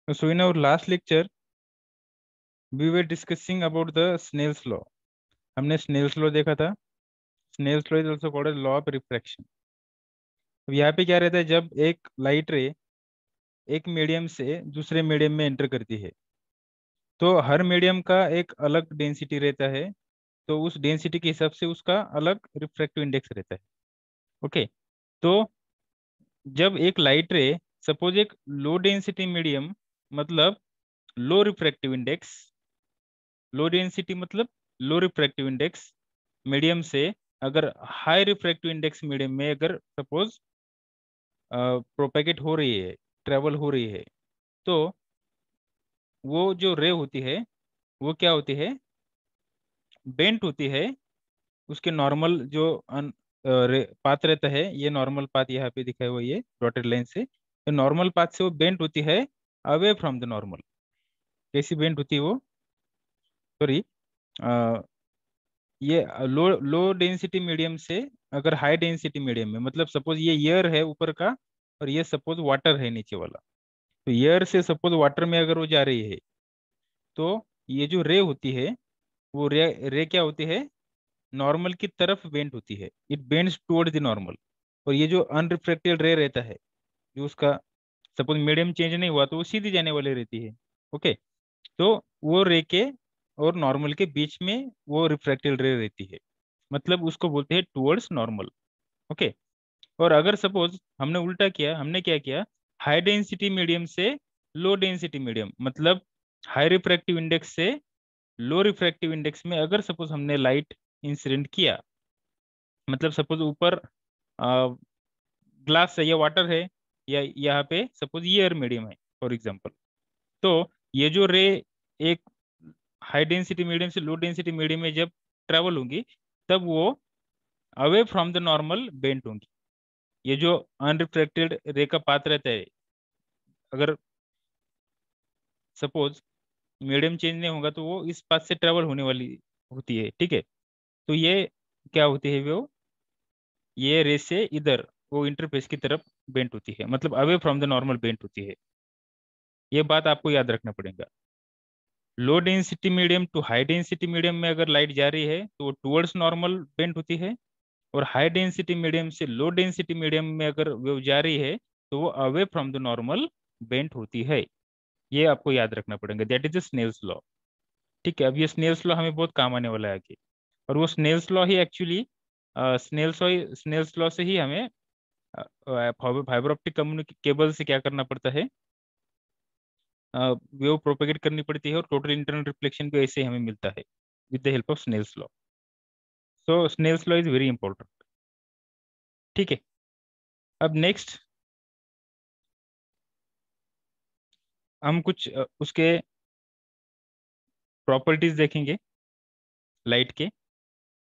So in our last lecture, we were discussing about the Snell's law. हमने Snell's law देखा था. Snell's law is also called as law of refraction. अब यहाँ पे क्या रहता है, जब एक लाइट रे एक मीडियम से दूसरे मीडियम में एंटर करती है, तो हर मीडियम का एक अलग डेंसिटी रहता है. तो उस डेंसिटी के हिसाब से उसका अलग रिफ्रैक्टिव इंडेक्स रहता है. ओके. तो जब एक लाइट रे, सपोज एक लो डेंसिटी मीडियम मतलब लो रिफ्रैक्टिव इंडेक्स, लो डेंसिटी मतलब लो रिफ्रैक्टिव इंडेक्स मीडियम से अगर हाई रिफ्रैक्टिव इंडेक्स मीडियम में अगर सपोज प्रोपेगेट हो रही है, ट्रेवल हो रही है, तो वो जो रे होती है वो क्या होती है, बेंट होती है. उसके नॉर्मल जो पाथ रहता है, ये नॉर्मल पाथ यहाँ पे दिखा है वो ये डॉटेड लाइन से, तो नॉर्मल पाथ से वो बेंट होती है अवे फ्रॉम द नॉर्मल. कैसी बेंट होती है वो, सॉरी, ये लो लो डेंसिटी मीडियम से अगर हाई डेंसिटी मीडियम में, मतलब सपोज ये एयर है ऊपर का और ये सपोज वाटर है नीचे वाला, तो एयर से सपोज वाटर में अगर वो जा रही है, तो ये जो रे होती है वो रे क्या होती है, नॉर्मल की तरफ बेंट होती है. It bends toward the normal. और ये जो अनरिफ्लेक्टेड रे रहता है, जो उसका सपोज मीडियम चेंज नहीं हुआ तो वो सीधी जाने वाली रहती है. ओके. तो वो रे के और नॉर्मल के बीच में वो रिफ्रैक्टेड रे रहती है, मतलब उसको बोलते हैं टुवर्ड्स नॉर्मल. ओके. और अगर सपोज हमने उल्टा किया, हमने क्या किया, हाई डेंसिटी मीडियम से लो डेंसिटी मीडियम मतलब हाई रिफ्रैक्टिव इंडेक्स से लो रिफ्रैक्टिव इंडेक्स में अगर सपोज हमने लाइट इंसिडेंट किया, मतलब सपोज ऊपर ग्लास है या वाटर है, या यहाँ पे सपोज ये एयर मीडियम है फॉर एग्जांपल, तो ये जो रे एक हाई डेंसिटी मीडियम से लो डेंसिटी मीडियम में जब ट्रेवल होंगी, तब वो away from the normal bent होंगी. ये जो अनरिफ्लेक्टेड रे का पाथ रहता है, अगर सपोज मीडियम चेंज नहीं होगा तो वो इस पाथ से ट्रेवल होने वाली होती है. ठीक है. तो ये क्या होती है, वो ये रे से इधर वो इंटरफेस की तरफ बेंट होती है, मतलब away from the normal bent होती है. ये बात आपको याद रखना पड़ेगा. Low density medium to high density medium में अगर लाइट जा रही है तो वो टुवर्ड्स नॉर्मल बेंट होती है, और हाई डेंसिटी मीडियम से लो डेंसिटी मीडियम में अगर वेव जा रही है तो वो away from the normal bent होती है. ये आपको याद रखना पड़ेगा. That is the Snell's law. ठीक है. अब ये स्नेल्स लॉ हमें बहुत काम आने वाला है आगे. और वो स्नेल्स लॉ ही एक्चुअली, स्नेल्स लॉ से ही हमें फाइबर ऑप्टिक केबल से क्या करना पड़ता है, वेव प्रोपेगेट करनी पड़ती है, और टोटल इंटरनल रिफ्लेक्शन भी ऐसे ही हमें मिलता है with the help of Snell's law. So Snell's law is very important. ठीक है. अब नेक्स्ट हम कुछ उसके प्रॉपर्टीज देखेंगे लाइट के.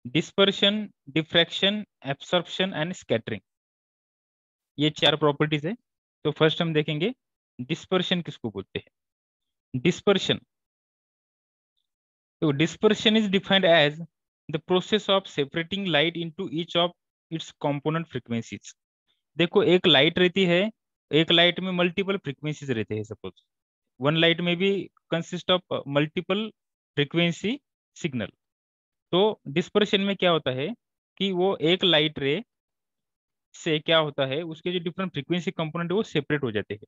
Dispersion, diffraction, absorption and scattering, ये चार प्रॉपर्टीज है. तो फर्स्ट हम देखेंगे डिस्पर्शन किसको बोलते हैं. डिस्पर्शन, तो dispersion is defined as the process of separating light into each of its component frequencies. देखो एक लाइट रहती है, एक लाइट में मल्टीपल फ्रीक्वेंसीज रहते हैं. सपोज वन लाइट में भी consist of multiple frequency signal. तो डिस्पर्शन में क्या होता है कि वो एक लाइट रे से क्या होता है, उसके जो डिफरेंट फ्रीक्वेंसी कंपोनेंट है वो सेपरेट हो जाते हैं.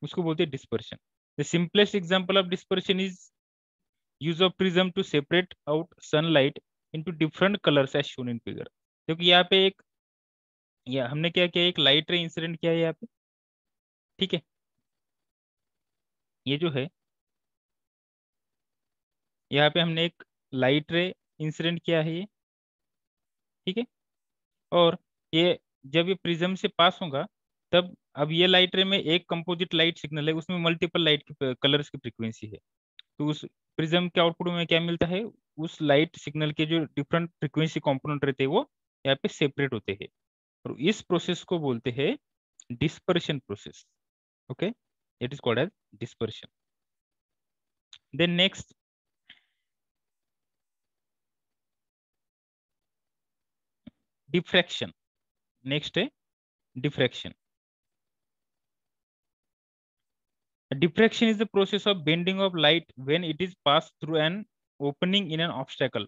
उसको बोलते हैं dispersion. The simplest example of dispersion is use of prism to separate out sunlight into different colours as shown in figure. क्योंकि यहाँ पे एक, या हमने क्या किया, एक लाइट रे इंसिडेंट किया है यहाँ पे. ठीक है. ये जो है, यहाँ पे हमने एक लाइट रे इंसिडेंट किया है ये. ठीक है. और ये जब ये प्रिज्म से पास होगा, तब अब ये लाइट रे में एक कंपोजिट लाइट सिग्नल है, उसमें मल्टीपल लाइट की कलर्स की फ्रीक्वेंसी है. तो उस प्रिज्म के आउटपुट में क्या मिलता है, उस लाइट सिग्नल के जो डिफरेंट फ्रीक्वेंसी कंपोनेंट रहते हैं वो यहाँ पे सेपरेट होते हैं. और इस प्रोसेस को बोलते हैं dispersion process. Okay. It is called as dispersion. Then next diffraction. Next है diffraction. Diffraction is the process of bending of light when it is pass through an opening in an obstacle.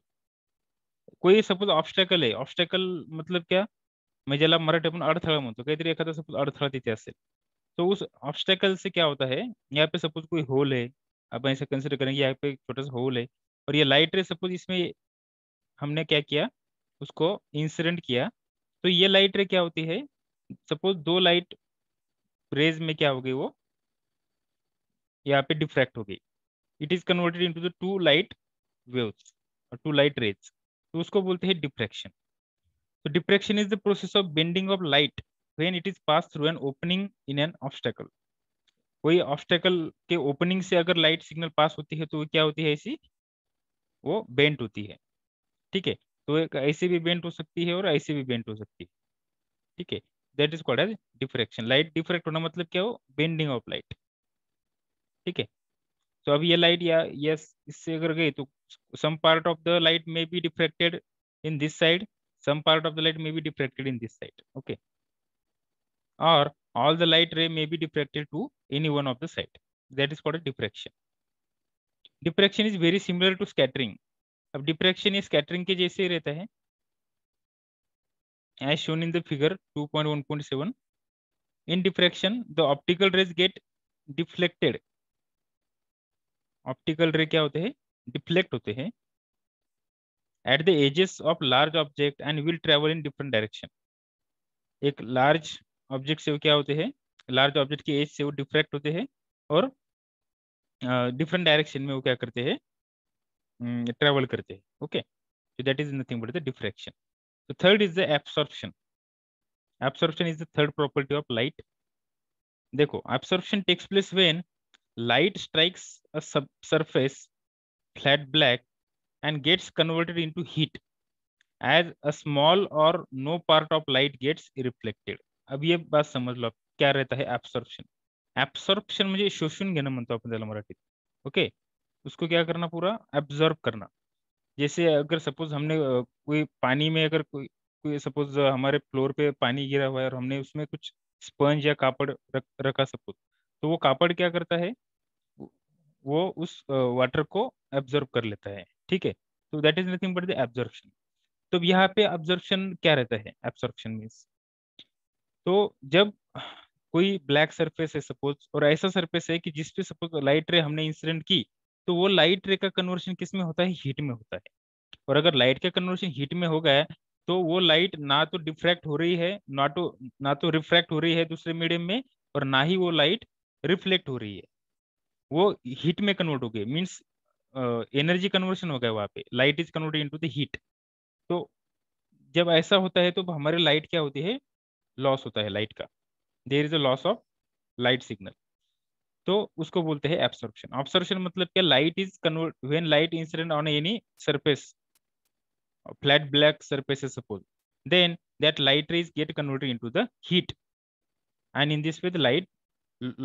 कोई suppose obstacle आहे, obstacle मतलब क्या, म्हणजे ज्याला मराठी आपण अडथळा म्हणतो, काहीतरी एखादा सपोज अडथळा तिथे असेल, तो उस ऑब्स्टेकल से क्या होता है, यहाँ पे सपोज कोई होल है, आप ऐसे कंसिडर करेंगे यहाँ पे एक छोटा सा होल है, और ये लाइट रे सपोज इसमें हमने क्या किया, उसको इंसिडेंट किया, तो ये लाइट रे क्या होती है, सपोज दो लाइट रेज में क्या हो गई, वो यहाँ पे डिफ्रैक्ट हो गई, it is converted into the two light waves और टू लाइट रेज, तो उसको बोलते हैं डिफ्रैक्शन. तो diffraction is the process of bending of light when it is pass through an opening in N obstacle. कोई obstacle के opening से अगर लाइट सिग्नल पास होती है तो वो क्या होती है, ऐसी वो बेंट होती है. ठीक है, तो एक ऐसे भी बेंट हो सकती है और ऐसे भी बेंट हो सकती है. ठीक है, that is called as diffraction. Light diffract होना मतलब क्या हो, बेंडिंग ऑफ लाइट. ठीक है, तो अब ये लाइट या यस इससे अगर गई तो some part of the light may be diffracted in this side, some part of the light may be diffracted in this side. Okay, or all the light ray may be diffracted to any one of the side. That is called a diffraction. Diffraction is very similar to scattering. अब diffraction ये scattering के जैसे ही रहता है, as shown in the figure 2.1.7. In diffraction, the optical rays get deflected. Optical ray क्या होते हैं, deflect होते हैं at the edges of large object and will travel in different direction. एक large object से वो क्या होते हैं, large object के edge से वो diffract होते हैं और डिफरेंट डायरेक्शन में वो क्या करते हैं, ट्रेवल करते हैं. Okay, so that is nothing but the diffraction. So third is the absorption. Absorption is the third property of light. देखो, absorption takes place when light strikes a surface flat black and gets converted into heat as a small or no part of light gets reflected. अब ये बात समझ लो, क्या रहता है absorption. absorption म्हणजे शोषून घेणं म्हणतो आपण त्याला मराठीत. ओके, उसको क्या करना, पूरा एब्जॉर्ब करना. जैसे अगर सपोज हमने कोई पानी में अगर कोई कोई सपोज हमारे फ्लोर पे पानी गिरा हुआ है और हमने उसमें कुछ स्पंज या कापड़ रखा सपोज, तो वो कापड़ क्या करता है, वो उस वाटर को एब्जॉर्ब कर लेता है. ठीक है, तो that is nothing but the absorption. तो यहाँ पे एब्जॉर्प्शन क्या रहता है, एब्जॉर्प्शन मीन्स, तो जब कोई ब्लैक सरफेस है सपोज, और ऐसा सरफेस है कि जिसपे सपोज लाइट रे हमने इंसिडेंट की, तो वो लाइट रे का कन्वर्शन किस में होता है, हीट में होता है. और अगर लाइट का कन्वर्शन हीट में हो गया तो वो लाइट ना तो डिफ्रैक्ट हो रही है, ना तो रिफ्रैक्ट हो रही है दूसरे मीडियम में, और ना ही वो लाइट रिफ्लेक्ट हो रही है, वो हीट में कन्वर्ट हो गई. मीन्स एनर्जी कन्वर्शन हो गया वहाँ पे, light is converted into the heat. तो जब ऐसा होता है तो हमारे लाइट क्या होती है, लॉस होता है लाइट का, there is a loss of light signal. तो उसको बोलते हैं एब्सॉर्प्शन. एब्सॉर्प्शन मतलब क्या, light is convert when light incident on any surface, flat black surfaces suppose, then that light rays get converted into the heat, and in this way the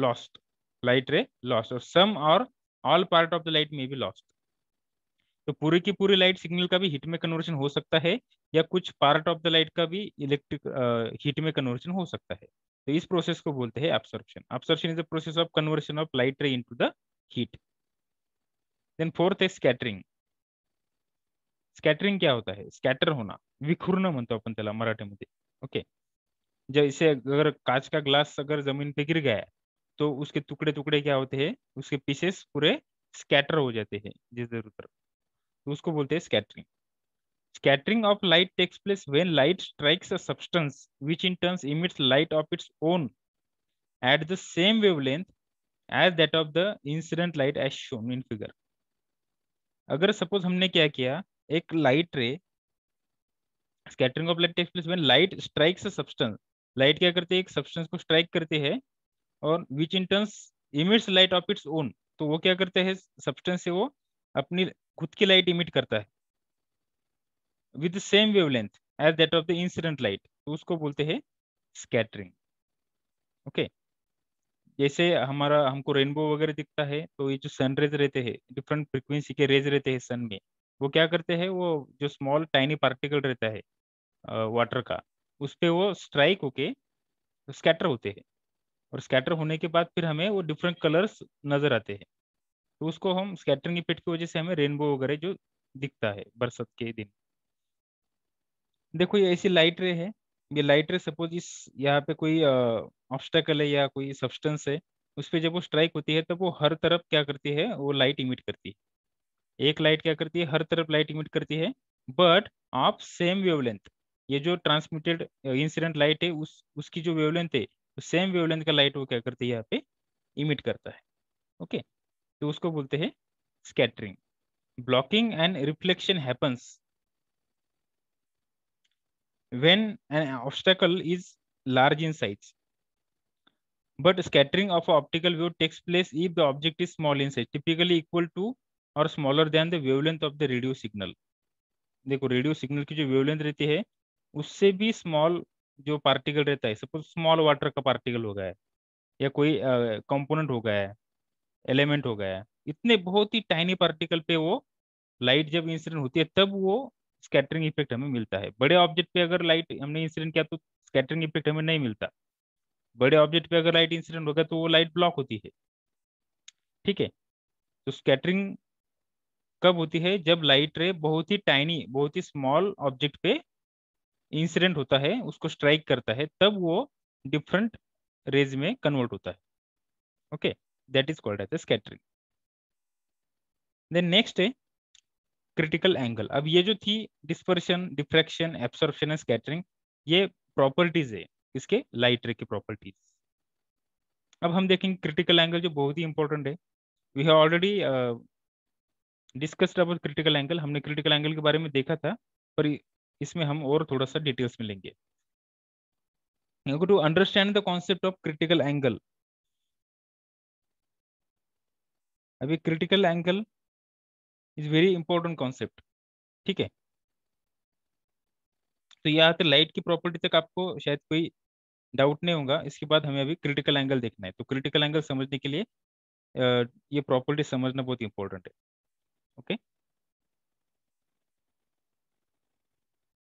lost light ray lost, or some or all part of the light may be lost. तो पूरी की पूरी light signal का भी heat में conversion हो सकता है, या कुछ पार्ट ऑफ द लाइट का भी इलेक्ट्रिक हीट में कन्वर्शन हो सकता है. तो इस प्रोसेस को बोलते हैं absorption. Absorption is the process of conversion of light ray into the heat. Then fourth है स्कैटरिंग. स्कॅटरिंग क्या होता है, स्कॅटर होना, विखुरणं म्हणतो आपण त्याला मराठीमध्ये. ओके, जैसे अगर कांच का ग्लास अगर जमीन पे गिर गया है, तो उसके टुकड़े टुकड़े क्या होते हैं, उसके पीसेस पूरे स्कैटर हो जाते हैं जिधर उधर, तो उसको बोलते हैं scattering. Scattering of light takes place when light strikes a substance which in turn emits light of its own at the same wavelength as that of the incident light as shown in figure. अगर suppose हमने क्या किया, एक light ray, scattering of light takes place when light strikes a substance. Light क्या करते हैं, एक substance को स्ट्राइक करते हैं, और which in turns emits light of its own. तो वो क्या करते हैं, सब्सटेंस से वो अपनी खुद की लाइट इमिट करता है with the same wavelength as that of the incident light, तो उसको बोलते हैं स्कैटरिंग. ओके, जैसे हमारा हमको रेनबो वगैरह दिखता है, तो ये जो सन रेज रहते हैं, डिफरेंट फ्रिक्वेंसी के रेज रहते हैं सन में, वो क्या करते हैं, वो जो स्मॉल टाइनी पार्टिकल रहता है वाटर का, उस पे वो स्ट्राइक होके स्कैटर होते हैं. और स्कैटर होने के बाद फिर हमें वो डिफरेंट कलर्स नजर आते हैं, तो उसको हम स्कैटरिंग इफेक्ट की वजह से हमें रेनबो वगैरह जो दिखता है बरसात के दिन। देखो ये ऐसी लाइट रे है, ये लाइट रे सपोज इस यहाँ पे कोई ऑब्स्टेकल है या कोई सब्सटेंस है, उस पे जब वो स्ट्राइक होती है तब वो हर तरफ क्या करती है, वो लाइट इमिट करती है। एक लाइट क्या करती है, हर तरफ लाइट इमिट करती है, बट ऑफ सेम वेवलेंथ। ये जो ट्रांसमिटेड इंसिडेंट लाइट है उस उसकी जो वेवलेंथ है, सेम वेवलेंथ का लाइट वो क्या करती है यहाँ पे इमिट करता है। ओके, तो उसको बोलते हैं scattering. Blocking and reflection happens when an obstacle is large in size, but scattering of optical wave takes place if the object is small in size, typically equal to or smaller than the wavelength of the radio signal। देखो radio signal की जो wavelength रहती है उससे भी small जो particle रहता है, सपोज स्मॉल वाटर का पार्टिकल हो गया है या कोई कंपोनेंट हो गया है, एलिमेंट हो गया है, इतने बहुत ही टाइनी पार्टिकल पे वो लाइट जब इंसिडेंट होती है तब वो स्कैटरिंग इफेक्ट हमें मिलता है। बड़े ऑब्जेक्ट पे अगर लाइट हमने इंसिडेंट किया तो स्कैटरिंग इफेक्ट हमें नहीं मिलता। बड़े ऑब्जेक्ट पे अगर लाइट इंसिडेंट होगा तो वो लाइट ब्लॉक होती है। ठीक है, तो स्कैटरिंग कब होती है, जब लाइट रे बहुत ही टाइनी, बहुत ही स्मॉल ऑब्जेक्ट पे इंसिडेंट होता है, उसको स्ट्राइक करता है, तब वो डिफरेंट रेज में कन्वर्ट होता है। Okay, that is called as scattering. Then next है क्रिटिकल एंगल। अब ये जो थी dispersion, diffraction, absorption and scattering, ये प्रॉपर्टीज है इसके लाइट रे की प्रॉपर्टीज। अब हम देखेंगे क्रिटिकल एंगल जो बहुत ही इंपॉर्टेंट है। We have already discussed about critical angle, हमने क्रिटिकल एंगल के बारे में देखा था, पर इसमें हम और थोड़ा सा डिटेल्स में लेंगे। To understand the concept of critical angle, अभी critical angle is very important concept. ठीक है, तो यहाँ पे लाइट की प्रॉपर्टी तक आपको शायद कोई डाउट नहीं होगा, इसके बाद हमें अभी क्रिटिकल एंगल देखना है। तो क्रिटिकल एंगल समझने के लिए ये प्रॉपर्टी समझना बहुत इंपॉर्टेंट है। ओके,